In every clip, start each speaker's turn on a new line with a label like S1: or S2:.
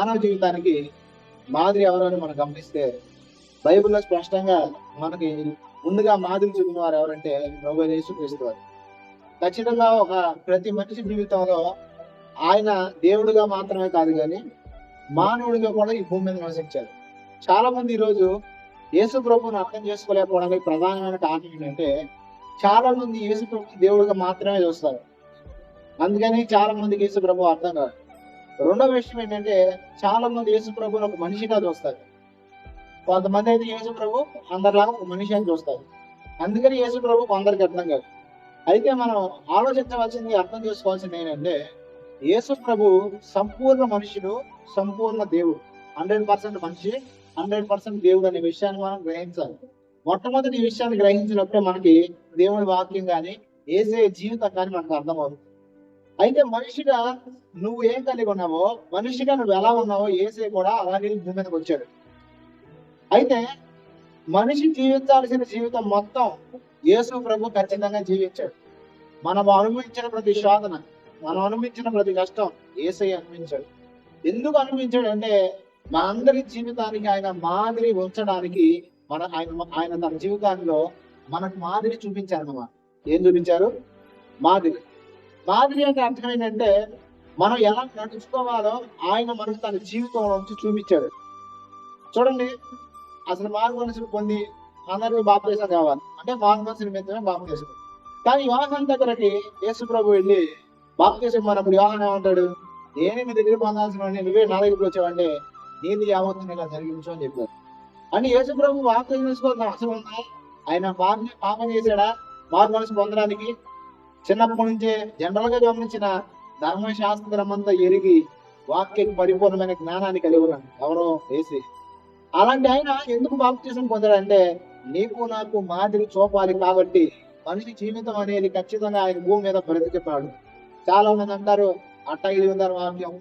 S1: మానవ జీవితానికి మాదిరి ఎవరని మనం గమనిస్తే బైబిల్లో స్పష్టంగా మనకి ముందుగా మాదిరి చూపిన వారు ఎవరంటే ప్రభువైన యేసుక్రీస్తు వారు. ఖచ్చితంగా ప్రతి మనిషి జీవితంలో ఆయన దేవుడిగా మాత్రమే కాదు కానీ మానవుడిగా కూడా ఈ భూమి మీద నివసించారు. చాలా మంది ఈరోజు యేసు ప్రభువుని అర్థం చేసుకోలేకపోవడానికి ప్రధానమైన కారణం ఏంటంటే చాలా మంది యేసు ప్రభు దేవుడిగా మాత్రమే చూస్తారు. అందుకని చాలా మందికి యేసు ప్రభు అర్థం కాదు. రెండో విషయం ఏంటంటే చాలా మంది యేసు ప్రభుని ఒక మనిషిగా చూస్తారు. కొంతమంది అయితే యేసు ప్రభు అందరిలాగా ఒక మనిషి అని చూస్తారు. అందుకని యేసు ప్రభు కొందరికి అర్థం కాదు. అయితే మనం ఆలోచించవలసింది, అర్థం చేసుకోవాల్సింది ఏంటంటే యేసు ప్రభు సంపూర్ణ మనుషుడు, సంపూర్ణ దేవుడు. 100% మనిషి, 100% దేవుడు అనే విషయాన్ని మనం గ్రహించాలి. మొట్టమొదటి ఈ విషయాన్ని గ్రహించినప్పుడే మనకి దేవుని వాక్యం కానీ యేసయ్య జీవితం కానీ మనకు అర్థమవుతుంది. అయితే మనిషిగా నువ్వు ఏం కలిగి ఉన్నావో, మనిషిగా నువ్వు ఎలా ఉన్నావో యేసయ్య కూడా అలాగే భూమి మీదకి వచ్చాడు. అయితే మనిషి జీవించాల్సిన జీవితం మొత్తం యేసు ప్రభు ఖచ్చితంగా జీవించాడు. మనం అనుభవించిన ప్రతి శోధన, మనం అనుభవించిన ప్రతి కష్టం యేసయ్య అనుభవించాడు. ఎందుకు అనుభవించాడు అంటే మనందరి జీవితానికి ఆయన మాదిరి ఉంచడానికి ఆయన తన జీవితాల్లో మనకు మాదిరి చూపించారు అన్నమాట. ఏం చూపించారు? మాదిరి. మాదిరి అంటే అర్థం ఏంటంటే మనం ఎలా నడుచుకోవాలో ఆయన మనకు తన జీవితంలో నుంచి చూపించాడు. చూడండి, అసలు మారు మనసులు పొంది అందరూ బాప్తీసం కావాలి అంటే మారు మనసు నిమిత్తమే బాప్తీసం. కానీ యోహాను దగ్గరకి యేసు ప్రభు వెళ్ళి బాప్తీసం మనప్పుడు యోహాను ఏమంటాడు? నేనే మీ దగ్గర పొందాల్సిన నువ్వే నా దగ్గరికి వచ్చావంటే నీది యావత్తు ఇలా జరిగించు అని చెప్పారు. అని యేసు ప్రభు బాప్తీసం తీసుకోవాల్సిన అవసరం ఉందా? ఆయన పాపం చేశాడా మారు మనసు పొందడానికి? చిన్నప్పటి నుంచే జనరల్ గా గమనించిన ధర్మశాస్త్రం అంతా ఎరిగి వాక్యకి పరిపూర్ణమైన జ్ఞానాన్ని కలిగి ఉన్నాడు ఎవరో యేసు. అలాంటి ఆయన ఎందుకు బాప్తీసం పొందాడంటే నీకు నాకు మాదిరి చూపాలి కాబట్టి. మనిషి జీవితం అనేది ఖచ్చితంగా ఆయన భూమి మీద బ్రతికిపాడు. చాలా మంది అంటారు అట్ట ఇది ఉందని వాక్యం,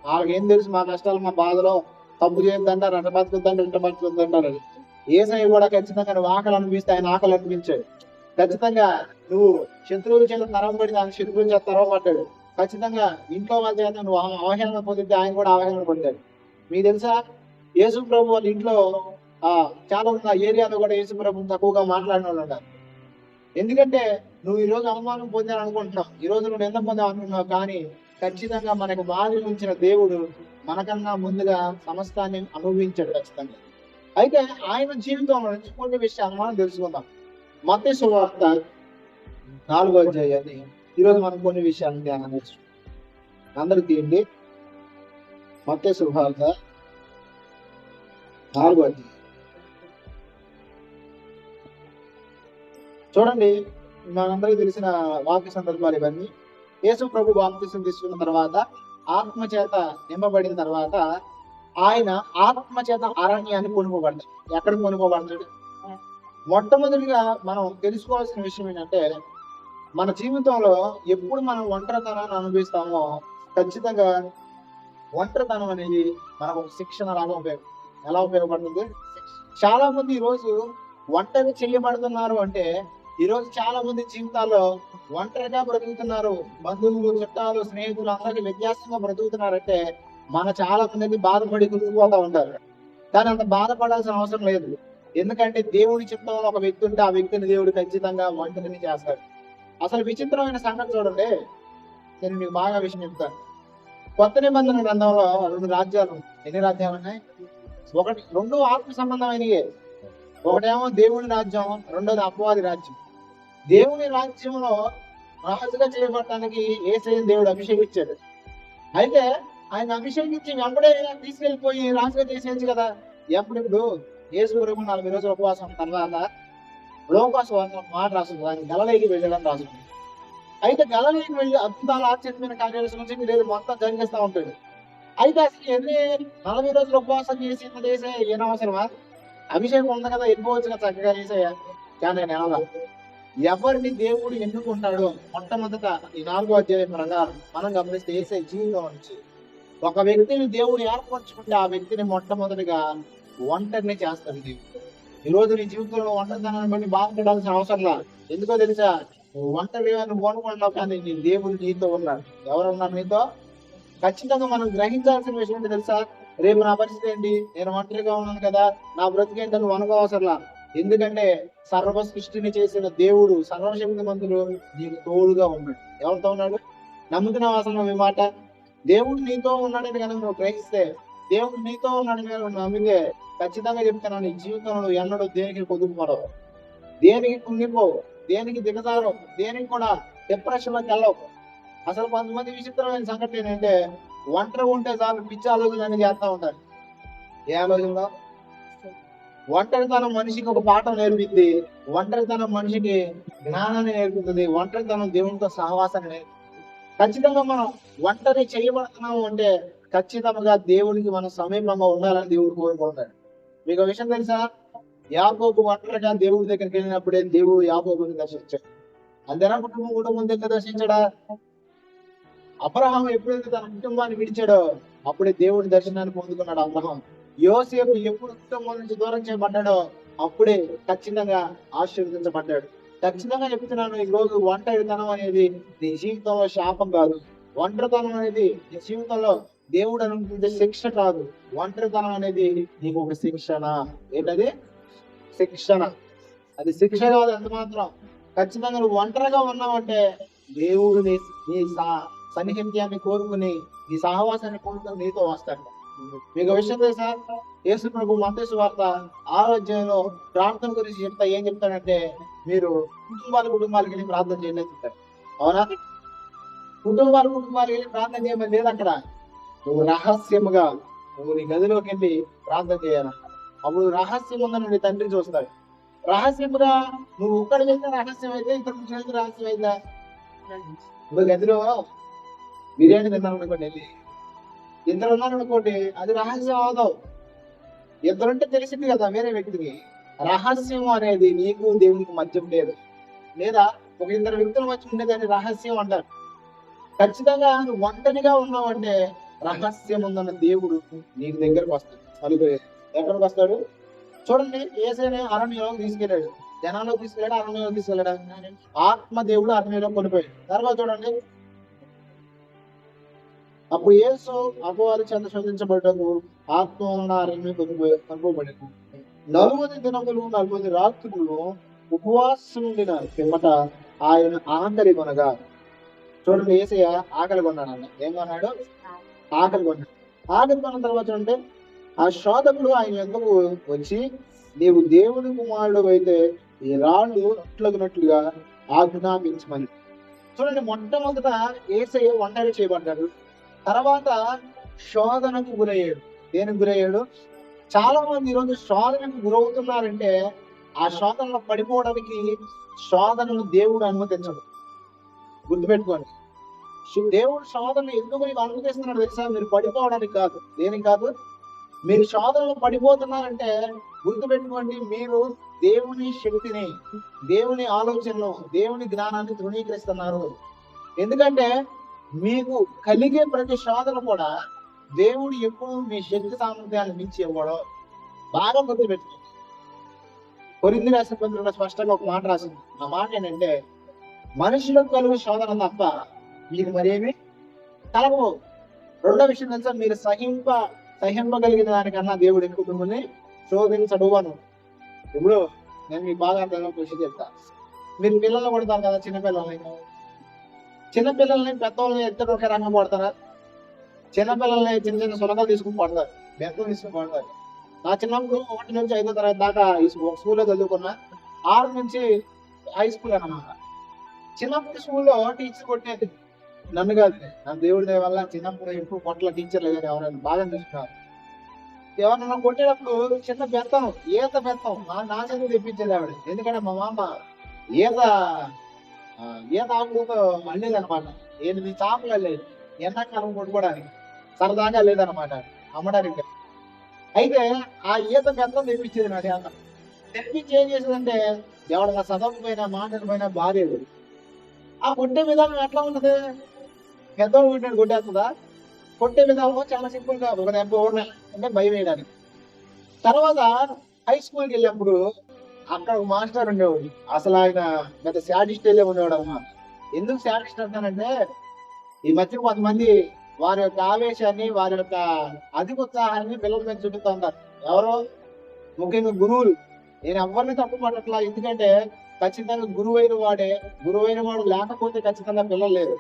S1: వాళ్ళకేం తెలుసు మా కష్టాలు మా బాధలో, తప్పు చేయొద్దంటారు, అట్ట బతుకుద్దంటారు, ఇట్ట బతుకుద్దంటారు. యేసయ్య కూడా ఖచ్చితంగా నువ్వు ఆకలి అనిపిస్తే ఆయన ఆకలి అనిపించాడు. ఖచ్చితంగా నువ్వు శత్రువుల చేత తరం పడి దాని శత్రువుల చేత తరవబడ్డాడు. ఖచ్చితంగా ఇంట్లో వాళ్ళ చేత నువ్వు అవహేళన పొందితే ఆయన కూడా అవహేళన పొందాడు. మీకు తెలుసా యేసు ప్రభు వాళ్ళ ఇంట్లో చాలా మంది ఆ ఏరియాలో కూడా యేసు ప్రభు తక్కువగా మాట్లాడిన వాళ్ళు ఉన్నారు. ఎందుకంటే నువ్వు ఈ రోజు అవమానం పొందాను అనుకుంటున్నావు, ఈ రోజు నువ్వు నింద పొందావు అనుకుంటున్నావు, కానీ ఖచ్చితంగా మనకు మాదిరి ఉంచిన దేవుడు మనకన్నా ముందుగా సమస్తాన్ని అనుభవించాడు ఖచ్చితంగా. అయితే ఆయన జీవితంలో నుంచి కొన్ని విషయాలు మనం తెలుసుకుందాం. మత్తయి సువార్త 4వ అధ్యాయాన్ని ఈరోజు మనం కొన్ని విషయాలను ధ్యానం చేసుకుందాం. అందరూ తీయండి. మత్తయి సువార్త 4వ అధ్యాయం చూడండి. మనందరికీ తెలిసిన వాక్య సందర్భాలు ఇవన్నీ. యేసు ప్రభు బాప్తిసం తీసుకున్న తర్వాత, ఆత్మచేత నింపబడిన తర్వాత ఆయన ఆత్మచేత అరణ్యాన్ని కొనుక్కోబడ్డాడు. ఎక్కడ కొనుక్కోబడ్డాడు? మొట్టమొదటిగా మనం తెలుసుకోవాల్సిన విషయం ఏంటంటే మన జీవితంలో ఎప్పుడు మనం ఒంటరితనాన్ని అనుభవిస్తామో ఖచ్చితంగా ఒంటరితనం అనేది మనకు శిక్షణ లాగా ఎలా ఉపయోగపడుతుంది? చాలా మంది ఈరోజు ఒంటరి చేయబడుతున్నారు అంటే ఈరోజు చాలా మంది జీవితాల్లో ఒంటరిగా బ్రతుకుతున్నారు. బంధువులు, చుట్టాలు, స్నేహితులు అందరికీ వ్యత్యాసంగా బ్రతుకుతున్నారంటే మన చాలా మంది బాధపడి కుట్టుకుపోతా ఉంటారు. కానీ అంత బాధపడాల్సిన అవసరం లేదు. ఎందుకంటే దేవుడి చిత్తంలో ఒక వ్యక్తి ఉంటే ఆ వ్యక్తిని దేవుడు ఖచ్చితంగా ఒంటరిని చేస్తాడు. అసలు విచిత్రమైన సంగతి చూడండి, నేను మీకు బాగా విషయం చెప్తాను. కొత్త నిబంధన గ్రంథంలో 2 రాజ్యాలు ఉన్నాయి. ఎన్ని రాజ్యాలు ఉన్నాయి? రెండు ఆత్మ సంబంధమైనవి. ఒకటేమో దేవుని రాజ్యం, రెండోది అపవాది రాజ్యం. దేవుని రాజ్యంలో రాజుగా చేయబడటానికి యేసయ్యను దేవుడు అభిషేకించాడు. అయితే ఆయన అభిషేకించి వెంబడే తీసుకెళ్లిపోయి రాజుగా చేసేయచ్చు కదా. ఎప్పుడు యేసు ప్రభు 40 రోజుల ఉపవాసం తర్వాత లోకాసు మాట రాసుకుంది, ఆయన గలిలయకి వెళ్ళడం రాసుకుంది. అయితే గలిలయకి వెళ్ళి అద్భుతాలు, ఆశ్చర్యమైన కార్యాలు సూచించి లేదు మొత్తం జరిగిస్తూ ఉంటాడు. అయితే అసలు 40 రోజులు ఉపవాసం చేసి చేసే ఏనవసరమా? అభిషేకం ఉంది కదా, వెళ్ళిపోవచ్చు చక్కగా చేసేయ. కానీ నేను ఎవరిని దేవుడు ఎన్నుకుంటాడో మొట్టమొదట ఈ 4వ అధ్యాయం ప్రకారం మనం గమనిస్తే యేసయ్య జీవితం నుంచి ఒక వ్యక్తిని దేవుడు ఏర్పరచుకుంటే ఆ వ్యక్తిని మొట్టమొదటిగా ఒంటరిని చేస్తాడు దేవుడు. ఈ రోజు నీ జీవితంలో ఒంటరితనాన్ని బట్టి బాధపడాల్సిన అవసరం లేదు. ఎందుకో తెలుసా? ఒంటరిగా నువ్వు అనుకుంటున్నావు, కానీ నీ దేవుడు నీతో ఉన్నాడు. ఎవరు ఉన్నారు నీతో? ఖచ్చితంగా మనం గ్రహించాల్సిన విషయం ఏంటి తెలుసా? రేపు నా పరిస్థితి ఏంటి, నేను ఒంటరిగా ఉన్నాను కదా, నా బ్రతికేంటని వనకవసరంలా. ఎందుకంటే సర్వ సృష్టిని చేసిన దేవుడు, సర్వశక్తి మంతుడు నీకు తోడుగా ఉన్నాడు. ఎవరితో ఉన్నాడు? నమ్ముతున్నావు అసలు నువ్వు ఈ మాట? దేవుడు నీతో ఉన్నాడని కనుక నువ్వు గ్రహిస్తే, దేవుడు నీతో ఉన్నాడని కనుక నువ్వు నమ్మితే, ఖచ్చితంగా చెప్తున్నాను, నీ జీవితంలో నువ్వు ఎన్నడూ దేనికి పొదుపుపడవు, దేనికి కుంగిపోవు, దేనికి దిగజారవు, దేనికి కూడా డిప్రెషన్లోకి వెళ్ళవు. అసలు కొంతమంది విచిత్రమైన సంఘటన ఏంటంటే, ఒంటరి ఉంటే చాలు పిచ్చి ఆలోచనలు చేస్తూ ఉంటారు. ఏ ఆలోచనలో? ఒంటరితనం మనిషికి ఒక పాఠం నేర్పింది, ఒంటరితనం మనిషికి జ్ఞానాన్ని నేర్పుతుంది, ఒంటరితనం దేవునితో సహవాసాన్ని నేర్పుతుంది. ఖచ్చితంగా మనం ఒంటరి చేయబడుతున్నాము అంటే ఖచ్చితంగా దేవుడికి మనం సమీపంగా ఉండాలని దేవుడు కోరుకుంటాడు. మీకు ఒక విషయం తెలుసా? యాకోబు ఒంటరిగా దేవుడి దగ్గరికి వెళ్ళినప్పుడే దేవుడు యాకోబుని దర్శించాడు. అంతేనా? కుటుంబం దగ్గర దర్శించాడా? అబ్రహాం ఎప్పుడైతే తన కుటుంబాన్ని విడిచాడో అప్పుడే దేవుడి దర్శనాన్ని పొందుకున్నాడు అబ్రహాం. యోసేపు ఎప్పుడు కుటుంబం నుంచి దూరం చేయబడ్డాడో అప్పుడే ఖచ్చితంగా ఆశీర్వదించబడ్డాడు. ఖచ్చితంగా చెప్తున్నాను, ఈ రోజు ఒంటరితనం అనేది నీ జీవితంలో శాపం కాదు. ఒంటరితనం అనేది నీ జీవితంలో దేవుడు అనుకుంటే శిక్ష కాదు. ఒంటరితనం అనేది నీకు ఒక శిక్షణ. ఏంటది? శిక్షణ. అది శిక్ష కాదు ఎంత మాత్రం. ఖచ్చితంగా నువ్వు ఒంటరిగా ఉన్నావంటే దేవుడు నీ సన్నిహిత్యాన్ని కోరుకుని, నీ సహవాసాన్ని కోరుకుని నీతో వస్తాడు. మీకు విషయం తెలుసా? యేసు ప్రభు మత్తయి సువార్త 6వ అధ్యాయంలో ప్రార్థన గురించి చెప్తా ఏం చెప్తాడంటే, మీరు కుటుంబాలకు వెళ్ళి ప్రార్థన చేయండి అని చెప్తారు. అవునా? కుటుంబాలకు వెళ్ళి ప్రార్థన చేయమని లేదు అక్కడ. నువ్వు రహస్యముగా నువ్వు నీ గదిలోకి వెళ్ళి ప్రార్థన చేయాలి. అప్పుడు రహస్యముగా నీ తండ్రి చూస్తాడు. రహస్యముగా నువ్వు ఒక్కడి చేస్తే రహస్యం అయితే, ఇతరులకు చేస్తే రహస్యం అయిందా? ఇప్పుడు గదిలో బిర్యానీ తిన్నాను అనుకోండి, వెళ్ళి ఇద్దరు ఉన్నారు అనుకోండి, అది రహస్యం అవదావు. ఇద్దరుంటే తెలిసింది కదా వేరే వ్యక్తికి. రహస్యం అనేది నీకు దేవునికి మధ్య లేదు. లేదా ఒక ఇద్దరు వ్యక్తుల మధ్య ఉండేదాన్ని రహస్యం అంటారు. ఖచ్చితంగా నువ్వు ఒంటరిగా ఉన్నావంటే రహస్యం ఉందన్న దేవుడు నీకు దగ్గరకు వస్తాడు. అనుకోలేదు ఎక్కడికి వస్తాడు? చూడండి, యేసయ్యని అరణ్యంలోకి తీసుకెళ్ళాడు. జనాల్లోకి తీసుకెళ్ళాడు, అరణ్యంలోకి తీసుకెళ్ళాడు. ఆత్మ దేవుడు అరణ్యంలో కొనిపోయాడు. తర్వాత చూడండి, అప్పుడు యేసు అపవాది చెంత శోధించబడ్డకు ఆత్మ వలన అరణ్యం కొనుకోబడింది. 40 దినములు 40 రాత్రులు ఉపవాసం ఉండిన పిమ్మట ఆయన ఆకలి కొనగా. చూడండి, యేసయ్య ఆకలి కొన్నాడు అన్న. ఏం కొన్నాడు? ఆకలి కొన్నాడు. ఆకలి కొన్న తర్వాత అంటే ఆ శోధకుడు ఆయన ఎందుకు వచ్చి, నీవు దేవుని కుమారుడు అయితే ఈ రాళ్ళు రొట్టెలగునట్లుగా ఆజ్ఞాపించమని. చూడండి, మొట్టమొదట యేసయ్య ఒంటరి చేయబడ్డాడు. తర్వాత శోధనకు గురయ్యాడు. దేనికి గురయ్యాడు? చాలా మంది ఈరోజు శోధనకు గురవుతున్నారంటే ఆ శోధనలో పడిపోవడానికి శోధనను దేవుడు అనుమతించడు. గుర్తుపెట్టుకోండి, దేవుడు శోధన ఎందుకు మీకు అనుమతిస్తున్నాడు తెలుసా? మీరు పడిపోవడానికి కాదు. దేనికి కాదు? మీరు శోధనలో పడిపోతున్నారంటే గుర్తుపెట్టుకోండి, మీరు దేవుని శక్తిని, దేవుని ఆలోచనలు, దేవుని జ్ఞానాన్ని తృణీకరిస్తున్నారు. ఎందుకంటే మీకు కలిగే ప్రతి శోధన కూడా దేవుడు ఎప్పుడు మీ శక్తి సామర్థ్యాన్ని మించి ఇవ్వడో బాగా గుర్తుపెట్టుకోండి. కొరింథీ రాసిన పత్రికలో స్పష్టంగా ఒక మాట రాసింది. ఆ మాట ఏంటంటే, మనుషులకు కలుగు శోధన తప్ప మీకు మరేమి కలగవు. రెండో విషయం తెలుసా? మీరు సహింపగలిగిన దానికన్నా దేవుడు ఎక్కువ మిమ్మల్ని శోధించడు అని. ఇప్పుడు నేను మీకు బాగా అర్థమైన విషయం చెప్తా. మీరు పిల్లలు కొడతారు కదా, చిన్నపిల్లల్ని పెద్దవాళ్ళని ఇద్దరు ఒకే రంగం పడతారా? చిన్నపిల్లల్ని చిన్న చిన్న సులకలు తీసుకుని పడతారు, బెంతం తీసుకుని పడతారు. నా చిన్నప్పుడు 1 నుంచి 5వ తరగతి దాకా స్కూల్లో చదువుకున్నా. 6 నుంచి హై స్కూల్ అన్నమాట. చిన్నప్పుడు స్కూల్లో టీచర్ కొట్టేది నన్ను కాదు, నా దేవుడి దయ వల్ల చిన్నప్పుడు ఎప్పుడు కొట్ల టీచర్లు కానీ ఎవరైనా బాగా చూసుకున్నారు. ఎవరన్నా కొట్టేటప్పుడు చిన్న బెత్తం, ఈత బెత్తం నా చదువు తెప్పించేది ఆవిడ. ఎందుకంటే మా మామ ఈత ఆకులతో అల్లేది అనమాట. ఏది చాపలు అల్లేదు, ఎండాకాలం కొట్టుకోవడానికి సరదాగా లేదనమాట, అమ్మడానికి. అయితే ఆ ఈత బెత్తం తెప్పించేది నా చేత. తెప్పించి ఏం చేసేదంటే, ఎవడన్నా చదవకపోయినా మాట్లాడిపోయినా బాధేది. ఆ కొట్టే విధానం ఎట్లా ఉంటుంది? పెద్దవాళ్ళు కొట్టాడు కొట్టేస్తుందా? కొట్టే విధానం చాలా సింపుల్ గా ఒక దెబ్బ అంటే భయం వేయడానికి. తర్వాత హై స్కూల్కి వెళ్ళినప్పుడు అక్కడ ఒక మాస్టర్ ఉండేవాడు. అసలు ఆయన పెద్ద శాడిస్ట్ వెళ్ళే ఉండేవాడు అమ్మా. ఎందుకు శాడిస్ట్ అంటానంటే, ఈ మధ్య కొంతమంది వారి యొక్క ఆవేశాన్ని, వారి యొక్క అధిక ఉత్సాహాన్ని పిల్లల మీద చూపిస్తూ ఉంటారు. ఎవరు? ముఖ్యంగా గురువులు. నేను ఎవరిని తప్పు పడట్లా, ఎందుకంటే ఖచ్చితంగా గురువైన వాడు లేకపోతే ఖచ్చితంగా పిల్లలు లేరు.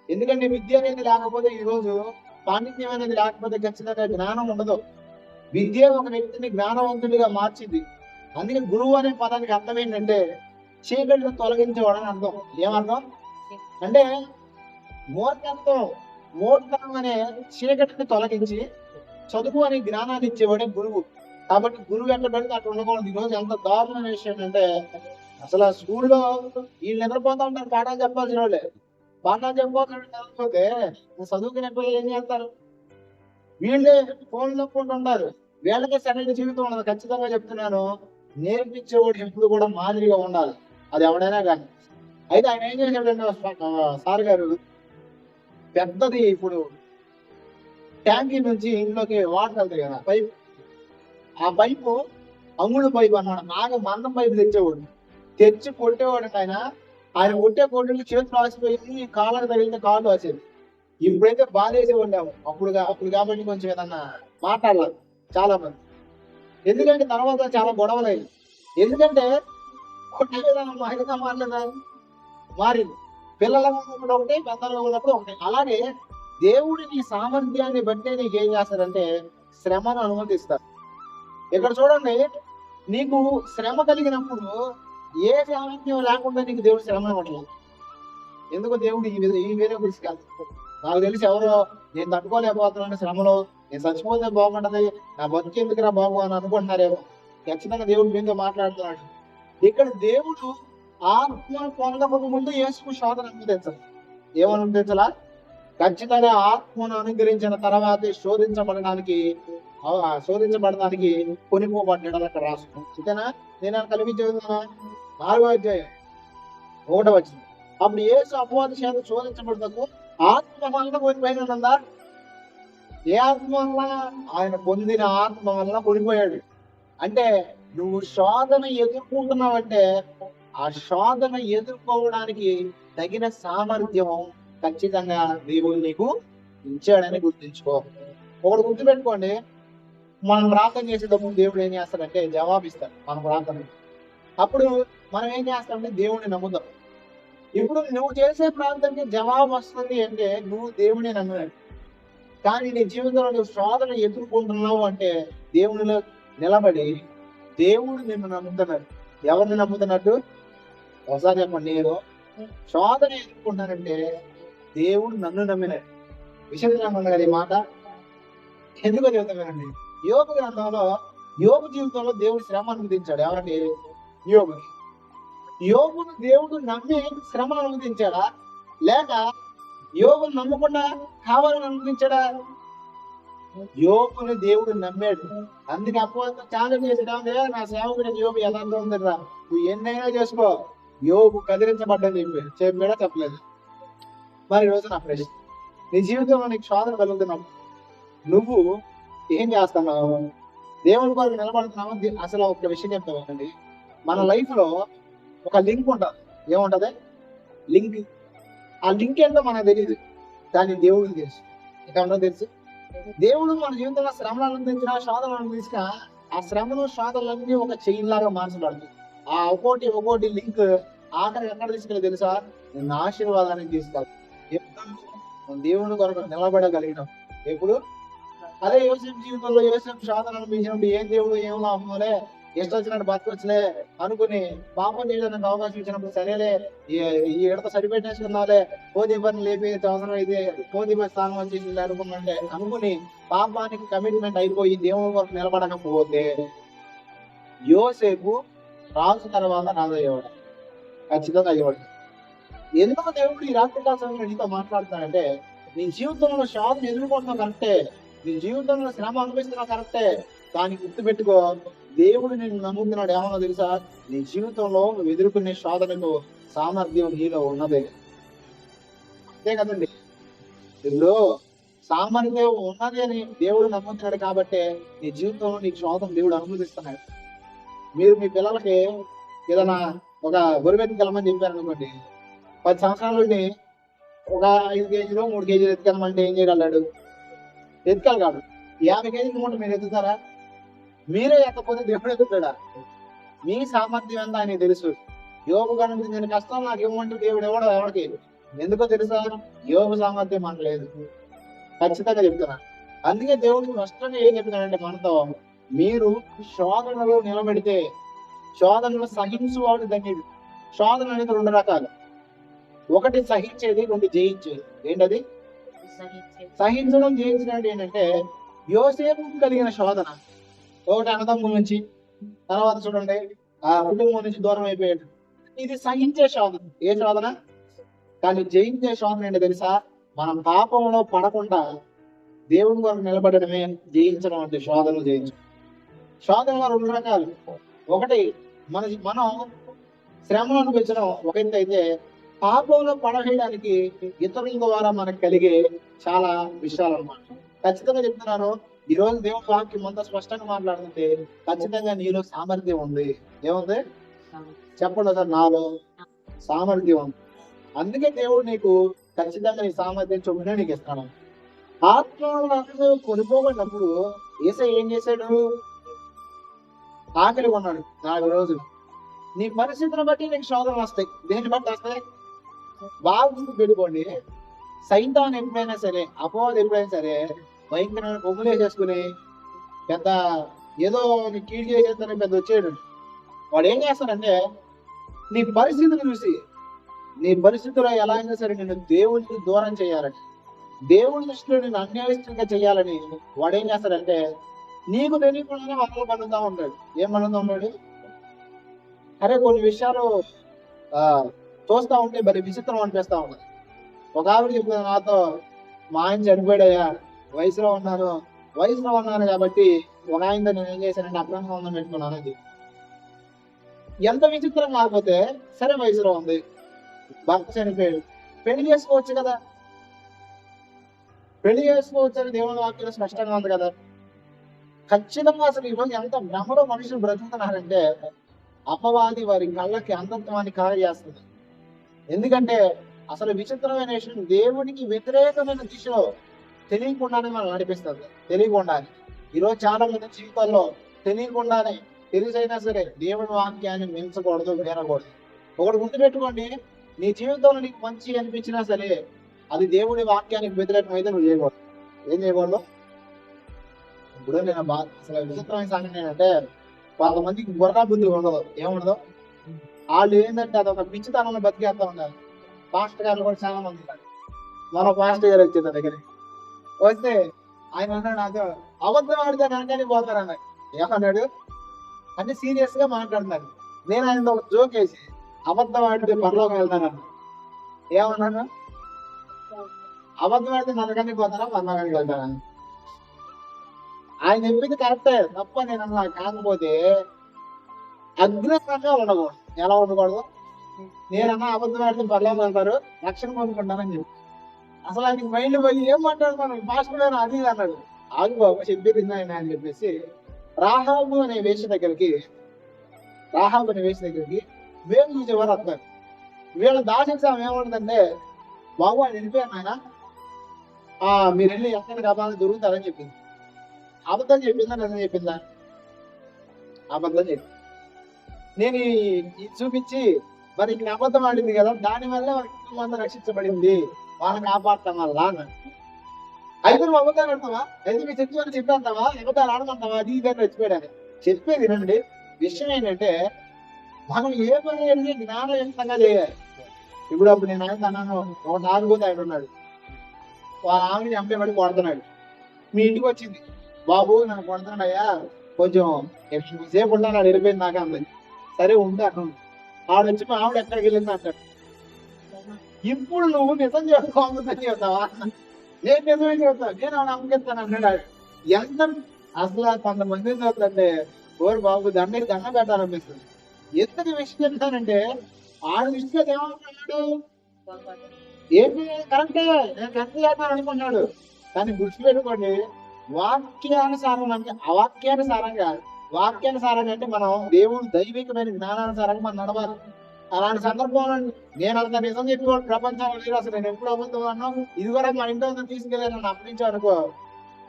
S1: ఎందుకంటే విద్య అనేది లేకపోతే, ఈ రోజు పాండిత్యం అనేది లేకపోతే ఖచ్చితంగా జ్ఞానం ఉండదు. విద్య ఒక వ్యక్తిని జ్ఞానవంతుడిగా మార్చింది. అందుకే గురువు అనే పదానికి అర్థం ఏంటంటే చీకటిని తొలగించేవాడు అని అర్థం. ఏమర్థం అంటే మూర్ఖత్వం అనే చీకటిని తొలగించి చదువు అనే జ్ఞానాన్ని ఇచ్చేవాడే గురువు. కాబట్టి గురువు ఎట్లా పెడితే అట్లా ఉండకూడదు. ఈ రోజు ఎంత దారుణమైన విషయం అంటే, అసలు ఆ స్కూల్లో వీళ్ళు నిద్రపోతా ఉంటారు పాఠాలు చెప్పాల్సిన వాళ్ళే. పాఠాలు చెప్పకపోతే చదువుకునే పిల్లలు ఏం చేస్తారు? వీళ్ళే ఫోన్ నొక్కుంటూ ఉంటారు. వీళ్ళకే సరైన జీవితం ఉండదు. ఖచ్చితంగా చెప్తున్నాను, నేర్పించేవాడు ఎప్పుడు కూడా మాదిరిగా ఉండాలి, అది ఎవడైనా కానీ. అయితే ఆయన ఏం చేశాడంటే సార్ గారు, పెద్దది ఇప్పుడు ట్యాంకీ నుంచి ఇంట్లోకి వాటర్ వెళ్తాయి కదా పైప్, ఆ పైపు అంగుళ పైపు అన్నమాట. బాగా మందం పైపు తెచ్చి కొట్టేవాడు. ఆయన కొట్టే కొట్టుకి చేతులు ఆసిపోయి కాళ్ళకు తగిలితే కాళ్ళు వచ్చేది. ఇప్పుడైతే బాధేసి ఉండాము. అప్పుడు కాబట్టి కొంచెం ఏదన్నా మాట్లాడలేదు చాలా మంది. ఎందుకంటే తర్వాత చాలా గొడవలేదు. ఎందుకంటే కొట్టే విధానం మారిగా మారింది. పిల్లల ఉన్నప్పుడు ఒకటి, పెద్దలుగా ఉన్నప్పుడు ఒకటి. అలాగే దేవుడి నీ సామర్థ్యాన్ని బట్టే నీకు ఏం చేస్తారంటే శ్రమను అనుమతిస్తారు. ఇక్కడ చూడండి, నీకు శ్రమ కలిగినప్పుడు ఏ సామర్థ్యం లేకుండా నీకు దేవుడు శ్రమ ఇవ్వట్లేదు. ఎందుకు దేవుడు ఈ వేరే గురించి కాదు. నాకు తెలిసి ఎవరో నేను తట్టుకోలేకపోతున్నాను శ్రమలో, నేను చచ్చిపోతే బాగుంటది, నా బతుకు ఎందుకురా బాగు అని అనుకుంటున్నారేమో. ఖచ్చితంగా దేవుడు మీతో మాట్లాడుతున్నాడు. ఇక్కడ దేవుడు ఆత్మను పొందక ముందు యేసుకు శోధన అనుమతించాలి. ఏమని అనుమతించాలా? ఖచ్చితంగా ఆత్మను అనుగ్రహించిన తర్వాతే శోధించబడడానికి కొనిపోబడ్డాడు అక్కడ రాసుకున్నాం. ఇదేనా నేను కల్పించే 4వ అధ్యాయం 1వ వచనం. అప్పుడు యేసు అపవాది చేత శోధించబడటకు ఆత్మ వలన కొనిపోయినందా? ఏ ఆత్మ వల్ల? ఆయన పొందిన ఆత్మ వల్ల కొనిపోయాడు. అంటే నువ్వు శోధన ఎదుర్కొంటున్నావంటే ఆ శోధన ఎదుర్కోవడానికి తగిన సామర్థ్యం ఖచ్చితంగా దేవుడు నీకు ఇచ్చాడని గుర్తుంచుకో. ఒకటి గుర్తుపెట్టుకోండి, మనం ప్రార్థన చేసేటప్పుడు దేవుడు ఏం చేస్తాడంటే జవాబిస్తాడు మన ప్రార్థన. అప్పుడు మనం ఏం చేస్తామంటే దేవుడిని నమ్ముతాం. ఇప్పుడు నువ్వు చేసే ప్రార్థనకి జవాబు వస్తుంది అంటే నువ్వు దేవుడిని నమ్మినాడు. కానీ నీ జీవితంలో నువ్వు శోధన ఎదుర్కొంటున్నావు అంటే దేవునిలో నిలబడి దేవుడు నిన్ను నమ్ముతున్నాడు. ఎవరిని నమ్ముతున్నట్టు? ఒకసారి చెప్పండి. నేను శోధన ఎదుర్కొంటానంటే దేవుడు నన్ను నమ్మినాడు. విషయం గారి మాట ఎందుకో చెబుతానండి. యోబు గ్రంథంలో యోబు జీవితంలో దేవుడు శ్రమ అనుమతించాడు. ఎవరికి? యోబుని. యోబును దేవుడు నమ్మి శ్రమను అనుమతించాడా, లేక యోబును నమ్మకుండా కావాలని అనుమతించాడా? యోబుని దేవుడు నమ్మాడు. అందుకే అపవాదం ఛాలెంజ్ చేసేటంటే నా సేవకుడు యోబు ఎలా ఉందిరా, నువ్వు ఎన్నైనా చేసుకో, యోబు కదిలించబడ్డని చెప్పాడా? చెప్పలేదు. మరి ఈరోజు నా ప్రశ్న, నీ జీవితంలో నీకు శోధన కలుగుతున్నావు, నువ్వు ఏం చేస్తున్నావు? దేవుని కొరకు నిలబడుతున్నావు? అసలు ఒక విషయం చెప్తామండి, మన లైఫ్ లో ఒక లింక్ ఉంటుంది. ఏముంటది? లింక్. ఆ లింక్ ఏంటో మనకు తెలియదు, కానీ దేవుడికి తెలుసు. ఇంకా తెలుసు, దేవుడు మన జీవితంలో శ్రమలు అనుమతించిన, శోధనలు అనుమతించిన, ఆ శ్రమలు శోధనలన్నీ ఒక చైన్ లాగా మార్చబడుతుంది. ఆ ఒక్కోటి లింక్ ఆఖరి ఎక్కడ తీసుకెళ్ళి తెలుసా? నిన్న ఆశీర్వాదానికి తీసుకెళ్తాం. ఎప్పుడు దేవుని కొరకు నిలబడగలిగినాం. ఎప్పుడు? అదే యోసేపు జీవితంలో యోసేపు శోధన అనుభవించినప్పుడు ఏం దేవుడు ఏం లాభంలే, ఎస్ట్ వచ్చినట్టు బతకొచ్చలే అనుకుని పాపం చేయడానికి అవకాశం ఇచ్చినప్పుడు సరేలే ఈ ఎడత సరిపెట్టేసుకున్నాలే, పోదీపని లేపి అవసరం అయితే పోదీప స్థానం వచ్చేసి అనుకుని పాపానికి కమిట్మెంట్ అయిపోయి దేవుని వరకు నిలబడకపోతే యోసేపు రాజు తర్వాత రాజు అయ్యేవాడు. ఖచ్చితంగా అయ్యేవాడు. ఎందుకు దేవుడు ఈ రాత్రి సమయంలో నీతో మాట్లాడుతాడంటే, నీ జీవితంలో శోధన ఎదుర్కొంటున్నావు కరెక్టే, నీ జీవితంలో శ్రమ అనుభవిస్తున్నావు కరెక్టే, దాన్ని గుర్తుపెట్టుకో, దేవుడు నిన్ను నమ్ముతున్నాడు. ఏమన్నా తెలుసా? నీ జీవితంలో నువ్వు ఎదుర్కొనే శోధనకు సామర్థ్యం నీలో ఉన్నదే. అంతే కదండి. ఇప్పుడు సామర్థ్యం ఉన్నది అని దేవుడు నమ్ముతున్నాడు కాబట్టి నీ జీవితంలో నీకు శోధన దేవుడు అనుమతిస్తున్నాడు. మీరు మీ పిల్లలకి ఏదైనా ఒక గొర్రెని కలమని చెప్పారు అనుకోండి, 10 సంవత్సరాల నుండి ఒక 5 కేజీలు 3 కేజీలు ఎత్తుకెళ్ళమంటే ఏం చేయగలడు? ఎత్తుకెళ్ళగలడు. 50 కేజీల మూట మీరు ఎత్తుతారా? మీరే ఎత్తకపోతే దేవుడు ఎత్తుతాడా? మీ సామర్థ్యం ఎంత ఆయనకి తెలుసు. యోబు కనుక నేను కష్టం నాకు ఇవ్వమంటే దేవుడు ఇవ్వడం ఎవరికి? ఎందుకో తెలుసా? యోబు సామర్థ్యం మనకు లేదు. ఖచ్చితంగా చెప్తున్నా. అందుకే దేవుడు స్పష్టంగా ఏం చెప్తున్నాడంటే మనతో, మీరు శోధనలో నిలబడితే, శోధనలు సహించువాడు ధన్యుడు. శోధన అనేది 2 రకాలు. ఒకటి సహించేది, 2 జయించేది. ఏంటది? సహించడం జయించడం ఏంటంటే యోసేపు కలిగిన శోధన. ఒకటి అన్నదమ్ముల నుంచి, తర్వాత చూడండి కుటుంబం నుంచి దూరం అయిపోయాడు. ఇది సహించే శోధన. ఏ శోధన? కానీ జయించే శోధన ఏంటో తెలుసా? మనం పాపంలో పడకుండా దేవుని కొరకు నిలబడడమే జయించడం అంటే శోధనలు జయించడం. శోధనలో 2 రకాలు. ఒకటి మనం శ్రమను అనిపించడం ఒక ఎత్తు అయితే, పాపంలో పడవేయడానికి ఇతరుల ద్వారా మనకు కలిగే చాలా విషయాలు అన్నమాట. ఖచ్చితంగా చెప్తున్నాను, ఈ రోజు దేవుని వాక్యం అంతా స్పష్టంగా మాట్లాడుతుంటే ఖచ్చితంగా నీలో సామర్థ్యం ఉంది. ఏముంది చెప్పండి సార్? నాలో సామర్థ్యం ఉంది. అందుకే దేవుడు నీకు ఖచ్చితంగా నీ సామర్థ్యం చొప్పున నీకు ఇస్తాను. ఆత్మలో కొనిపోబడినప్పుడు యేసయ్య ఏం చేశాడు? ఆకలి కొన్నాడు 4 రోజులు. నీ పరిస్థితిని బట్టి నీకు శోధనలు వస్తాయి. దేన్ని బట్టి వస్తాయి? బాగా పెట్టుకోండి. సైతాన్ ఎప్పుడైనా సరే, అపవాదం ఎప్పుడైనా సరే భయంకరమైన కొమ్ములేసేసుకుని పెద్ద ఏదో కీడు చేసేస్తానని పెద్ద వచ్చాడు. వాడు ఏం చేస్తాడంటే నీ పరిస్థితిని చూసి, నీ పరిస్థితిలో ఎలా అయినా సరే నేను దేవుడికి దూరం చేయాలని, దేవుడి దృష్టిలో నేను అన్యాయస్తుగా చేయాలని వాడు ఏం చేస్తాడంటే నీకు తెలియకుండానే వలలు పడుతూ ఉంటాడు. ఏం పడుతూ ఉంటాడు? అరే కొన్ని విషయాలు చూస్తా ఉంటే మరి విచిత్రం అనిపిస్తా ఉన్నది. ఒక ఆవిడ చెప్తుంది నాతో, మా ఆయన చనిపోయాడయ్యా, వయసులో ఉన్నాను కాబట్టి ఒక ఆయనతో నేను ఏం చేశానంటే అక్రమ సంబంధం పెట్టుకున్నాను. అది ఎంత విచిత్రం కాకపోతే సరే వయసులో ఉంది, భర్త చనిపోయాడు, పెళ్లి చేసుకోవచ్చు కదా. పెళ్లి చేసుకోవచ్చు అని దేవుని వాక్యం స్పష్టంగా ఉంది కదా. ఖచ్చితంగా అసలు ఈరోజు ఎంత భ్రమలో మనుషులు బ్రతుకుతున్నారంటే అపవాది వారి కళ్ళకి అంధత్వాన్ని కారజేస్తుంది. ఎందుకంటే అసలు విచిత్రమైన విషయం, దేవునికి వ్యతిరేకమైన దిశలో తెలియకుండానే మనం నడిపిస్తుంది. తెలియకుండానే ఈరోజు చాలా మంది జీవితాల్లో తెలియకుండానే, తెలిసైనా సరే దేవుని వాక్యాన్ని మించకూడదు, వినకూడదు. ఒకటి గుర్తుపెట్టుకోండి, నీ జీవితంలో నీకు మంచి అనిపించినా సరే అది దేవుని వాక్యానికి వ్యతిరేకం అయితే నువ్వు చేయకూడదు. ఏం చేయకూడదు? ఇప్పుడు నేను అసలు విచిత్రమైన సంగతి ఏంటంటే కొంతమందికి బుర్రా బుద్ధి ఉండదు. ఏముండదు? వాళ్ళు ఏంటంటే అదొక పిచ్చితనంలో బతికేస్తా ఉన్నారు. పాస్టర్ గారు కూడా చాలా మంది ఉన్నారు. మన పాస్టర్ గారు వచ్చింది దగ్గర వస్తే ఆయన అన్నాడు, నాతో అబద్ధం ఆడితే వెనకానికి పోతారు అన్నాడు. ఏమన్నాడు అంటే సీరియస్ గా మాట్లాడుతున్నాడు. నేను ఆయన ఒక జోక్ వేసి అబద్ధం ఆడితే పరలోకం వెళ్తానన్నా. ఏమన్నాను? అబద్ధం ఆడితే నరకానికి పోతారా పరలోకానికి వెళ్తారా? ఆయన చెప్పింది కరెక్టే, తప్ప నేను అన్నా. కాకపోతే అగ్రహంగా ఉండకూడదు. ఎలా ఉండకూడదు? నేనన్నా అబద్ధం ఆడితే పరలోకం వెళ్తారు, రక్షణ పొందుకుంటానని చెప్పి అసలు ఆయనకి మైండ్ పోయి ఏం మాట్లాడుతున్నాను పాస్టర్ అది అన్నాడు. ఆగు బాబు చెప్పేది ఆయన అని చెప్పేసి రాహాబు అనే వేష దగ్గరికి వేలు చూసేవారు వస్తారు. వీళ్ళ దాచిన ఏమంటుందంటే, బాబు ఆయన వెళ్ళిపోయాను ఆయన, మీరు వెళ్ళి ఎక్కడికి అబద్ధాలు దొరుకుతారని చెప్పింది. అబద్ధం చెప్పిందా నిజం చెప్పిందా? అబద్ధం చెప్పింది. నేను ఇది చూపించి మరి ఇక్కడ అబద్ధం ఆడింది కదా, దానివల్ల వాళ్ళ కుటుంబం రక్షించబడింది, వాళ్ళని కాపాడటం వల్ల అన్నాడు. అయితే నువ్వు అబద్ధాలు ఆడతావా? అయితే మీ చర్చి వాళ్ళు చెప్పేస్తావా? అబద్ధాలు ఆడమంటావా? అది ఇదని వచ్చిపోయాడు. చెప్పేది వినండి. విషయం ఏంటంటే మనం ఏ పని అనేది జ్ఞానయుక్తంగా చేయాలి. ఇప్పుడు అప్పుడు నేను ఆయన అన్నాను, ఒక 4 ఆయన ఉన్నాడు, వాళ్ళ ఆమెని చంపేబడి కొడుతున్నాడు. మీ ఇంటికి వచ్చింది, బాబు నన్ను కొడుతున్నాడు అయ్యా, కొంచెం సేపు ఉన్నాడు, వెళ్ళిపోయింది నాకు అంది. సరే ఉంటే అక్కడ ఆవిడ మా ఆవిడ ఎక్కడికి వెళ్ళింది అంటాడు. ఇప్పుడు నువ్వు నిజం చేసుకోవాలని చెప్తావా? నేను నిజమే చెప్తాను, నేను ఆవిడ అమ్మకిస్తాను అన్నాడు. ఎంత అసలు కొంతమంది చదువుతుంటే ఓరు బాబు దండ పెట్టాలనిపిస్తుంది. ఎందుకు విషయం చెప్తానంటే ఆడ విషయం ఏమనుకున్నాడు, ఏంటి కరెక్టే నేను కరెక్ట్ చేస్తాను అనుకున్నాడు. కానీ గుర్తుపెట్టుకోండి, వాక్యానుసారం అంటే అవాక్యానుసారంగా, వాక్యానుసారంగా అంటే మనం దేవుడు దైవికమైన జ్ఞానానుసారంగా మనం నడవాలి. అలాంటి సందర్భంలో నేను అంత నిజం చెప్పేవాడు ప్రపంచంలో లేరు. అసలు నేను ఎప్పుడు అబద్ధం అన్నావు, ఇది కూడా మా ఇంట్లో తీసుకెళ్ళాను నన్ను అప్పగించావు అనుకో,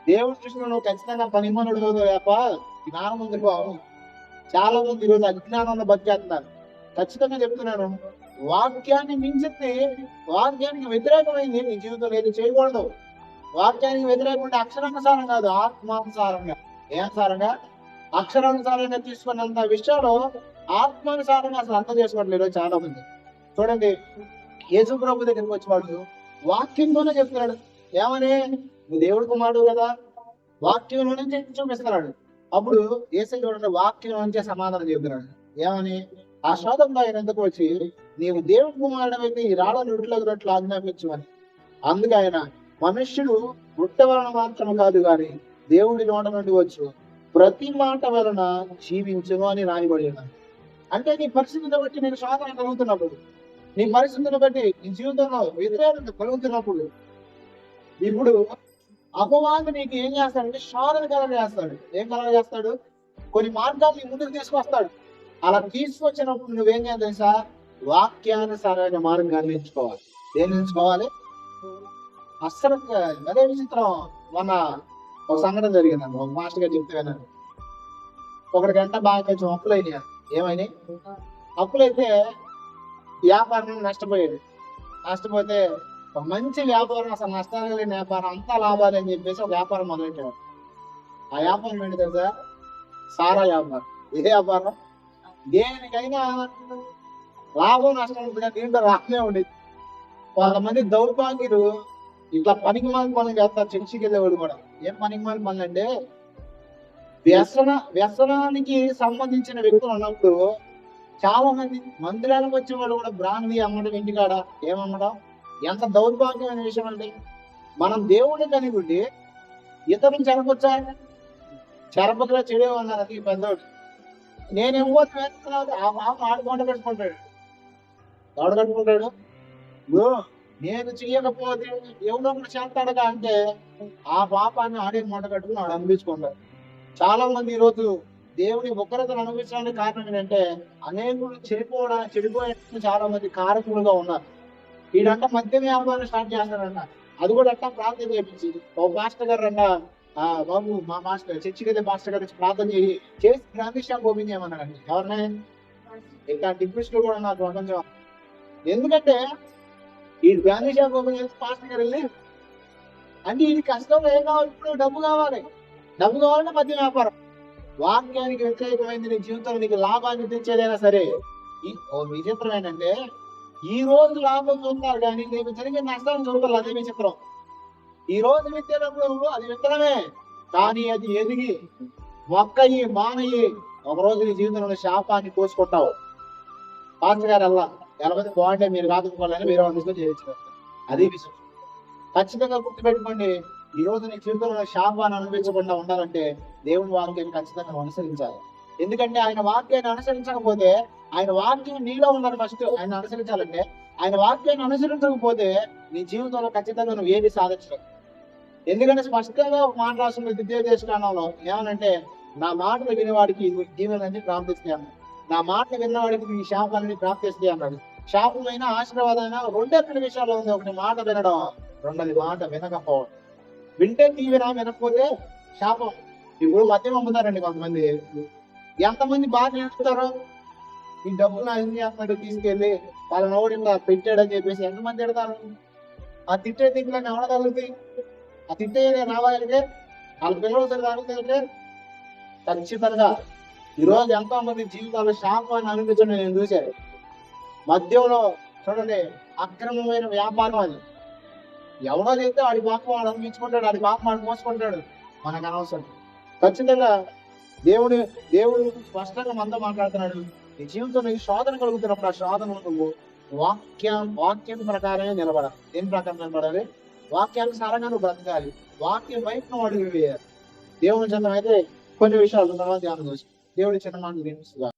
S1: దేవుడి దృష్టిలో నువ్వు ఖచ్చితంగా పనిమనుడు తప్ప జ్ఞానం ఉంది బాబు. చాలా మంది ఈరోజు అజ్ఞానంలో బతికేస్తున్నారు. ఖచ్చితంగా చెప్తున్నాను, వాక్యాన్ని మించింది, వాక్యానికి వ్యతిరేకమైంది నీ జీవితంలో ఏది చేయకూడదు. వాక్యానికి వ్యతిరేకం అక్షరానుసారం కాదు, ఆత్మానుసారంగా. ఏ అనుసారంగా? అక్షరానుసారంగా తీసుకున్నంత విషయాలు ఆత్మానుసారంగా అసలు అర్థం చేసుకోవట్లేదు చాలా మంది. చూడండి, యేసు ప్రభు దగ్గరికి వచ్చి వాడు వాక్యంతోనే చెప్తున్నాడు. ఏమని? నువ్వు దేవుడి కుమారుడు కదా, వాక్యం నుంచి చూపిస్తున్నాడు. అప్పుడు యేసు చూడండి వాక్యం నుంచే సమాధానం చెప్తున్నాడు. ఏమని? ఆ శోధంలో ఆయన ఎందుకు వచ్చి, నీవు దేవుడి కుమారుడు అయితే ఈ రాళ్ళని రొట్టెలకు ఆజ్ఞాపించమని. అందుకు ఆయన, మనుష్యుడు రొట్టె వలన మాత్రం కాదు గాని దేవుడి నోట నుండి వచ్చు ప్రతి మాట వలన జీవించును అని రాయబడి ఉన్నాడు. అంటే నీ పరిస్థితిని బట్టి నేను శోధన కలుగుతున్నప్పుడు, నీ పరిస్థితిని బట్టి నీ జీవితంలో వ్యతిరేకత కలుగుతున్నప్పుడు, ఇప్పుడు అపవాది నీకు ఏం చేస్తాడంటే శోధన కలగజేస్తాడు. ఏం కలగజేస్తాడు? కొన్ని మార్గాలు నీ ముందుకు తీసుకొస్తాడు. అలా తీసుకొచ్చినప్పుడు నువ్వేం చేయాలి తెలుసా? వాక్యానుసారమైన మార్గాన్ని ఎంచుకోవాలి. దేన్ని ఎంచుకోవాలి? అస్సలు అదే విచిత్రం. మన ఒక సంఘటన జరిగిందండి, ఒక మాస్టర్ గారు చెప్తే విన్నాను. ఒకటి గంట బాగా కొంచెం అప్పులైనాయి. ఏమైనాయి? అప్పులైతే వ్యాపారం నష్టపోతే ఒక మంచి వ్యాపారం, అసలు నష్టాలు లేని వ్యాపారం, అంతా లాభాలు అని చెప్పేసి ఒక వ్యాపారం మొదలెట్టాడు. ఆ వ్యాపారం ఏంటి తెలుసా? సారా వ్యాపారం. ఏ వ్యాపారం? దేనికైనా లాభం నష్టం ఉంటుంది, దీంట్లో రానే ఉండేది. కొంతమంది దౌర్భాగ్యులు ఇట్లా పనికి మాలి పనులు చేస్తారు. చర్చికి వెళ్ళేవాడు కూడా ఏం పనికి మాలి పనులు అంటే, వ్యసనానికి సంబంధించిన వ్యక్తులు ఉన్నప్పుడు చాలా మంది మందిరాలకు వచ్చేవాడు కూడా బ్రాంతి అమ్మడం, ఇంటికాడ ఏమమ్మడం. ఎంత దౌర్భాగ్యమైన విషయం అండి. మనం దేవుడిని కనుకుంటే ఇతరులు చెరపొచ్చా? చెరపకలా చెడే ఉన్నారు. అది పెద్దోడు. నేనేమో ఆ పాప ఆడుకోండ కట్టుకుంటాడు. ఎవడు కట్టుకుంటాడు? నేను చెయ్యకపోతే ఎవడో ఒకటి చేస్తాడుగా అంటే ఆ పాపాన్ని ఆడే మూట కట్టుకుని ఆడు అనిపించుకుంటాడు. చాలా మంది ఈరోజు దేవుని ఉగ్రతను అనుభవించడానికి కారణం ఏంటంటే అనేకులు చెడిపోయే చాలా మంది కారకులుగా ఉన్నారు. వీడంట మద్యం వ్యాపారం స్టార్ట్ చేస్తాడంట. అది కూడా అట్లా ప్రార్థన చేయించి ఒక మాస్టర్ గారు అంట, బాబు మా మాస్టర్ చర్చికి అయితే మాస్టర్ గారు ప్రార్థన చేసి గాంధీ షాప్ ఓపెన్ చేయమన్నారండి. ఎవరినే? ఇట్లాంటి ఇంట్రెస్ట్ కూడా నాకు ప్రపంచం. ఎందుకంటే ఈ గాంధీ షాప్ ఓపెన్ చేసి మాస్టర్ గారు వెళ్ళి అంటే ఇది కష్టంలో ఏం కావాలి? ఇప్పుడు డబ్బు కావాలంటే మద్యం వ్యాపారం. వాక్యానికి వ్యతిరేకమైంది నీ జీవితంలో నీకు లాభాన్ని తెచ్చేదైనా సరే. ఓ విచిత్రం ఏంటంటే, ఈ రోజు లాభం చూస్తారు కానీ రేపు జరిగే నష్టాన్ని చూడాలి. అదే విచిత్రం. ఈ రోజు విత్తేటప్పుడు అది విత్తనమే, కానీ అది ఎదిగి మొక్కయి మానయి ఒకరోజు నీ జీవితంలో శాపాన్ని కోసుకుంటావు. పాస్టర్ గారు ఎలాగైతే బాగుంటే మీరు కాదుకోవాలని వేరే వాళ్ళు చేయించారు. అది విషయం. ఖచ్చితంగా గుర్తుపెట్టుకోండి, ఈ రోజు నీ జీవితంలో శాపాన్ని అనుభవించకుండా ఉండాలంటే దేవుని వాక్యాన్ని ఖచ్చితంగా అనుసరించాలి. ఎందుకంటే ఆయన వాక్యాన్ని అనుసరించకపోతే, ఆయన వాక్యం నీలో ఉండాలి. ఫస్ట్ ఆయన అనుసరించాలంటే ఆయన వాక్యాన్ని అనుసరించకపోతే నీ జీవితంలో ఖచ్చితంగా నువ్వు ఏది సాధించవు. ఎందుకంటే స్పష్టంగా ఒక మాట రాసిన ద్వితీయోపదేశకాండంలో ఏమనంటే, నా మాటలు వినేవాడికి దీవెనని ప్రార్థిస్తాను, నా మాటలు విన్నవాడికి ఈ శాపాలని ప్రాప్తిస్తాయి అన్నాడు. శాపమైనా ఆశీర్వాదమైనా రెండెక్కడి విషయాల్లో ఉంది. ఒకటి మాట వినడం, రెండోది మాట వినకపోవడం. వింటే దీవెన, వినకపోతే శాపం. ఇప్పుడు మద్యం అమ్ముతారండి కొంతమంది. ఎంతమంది బాగా నేర్చుకుంటారు? ఈ డబ్బులు ఏం చేస్తున్నాడు తీసుకెళ్ళి వాళ్ళ నోడి పెట్టాడని చెప్పేసి ఎంతమంది తిడతారు? ఆ తిట్టే తిట్లని ఎవడగలుగుతాయి? ఆ తిట్టే రావాలంటే వాళ్ళ పిల్లలు తాగుతుంటే ఖచ్చితంగా ఈరోజు ఎంతో మంది జీవితాల్లో శాపాన్ని అనిపించడం నేను చూశాను. మద్యంలో చూడండి, అక్రమమైన వ్యాపారం అది. ఎవడో చెప్తే వాడి పాపం వాడు అనిపించుకుంటాడు, వాడి పాపం వాడు మోసుకుంటాడు. మనకు అనవసరం. ఖచ్చితంగా దేవుడు స్పష్టంగా మనతో మాట్లాడుతున్నాడు. నీ జీవితంలో ఈ శోధన కలుగుతున్నప్పుడు ఆ శోధన నువ్వు వాక్యం ప్రకారమే నిలబడాలి. దేని ప్రకారం నిలబడాలి? వాక్యానుసారంగా నువ్వు బ్రతకాలి. వాక్యం వైపు నువ్వు అడుగు వేయాలి. దేవుని చిత్తం అయితే కొన్ని విషయాలు ధ్యానం చేసి దేవుడి చిన్న మాటలు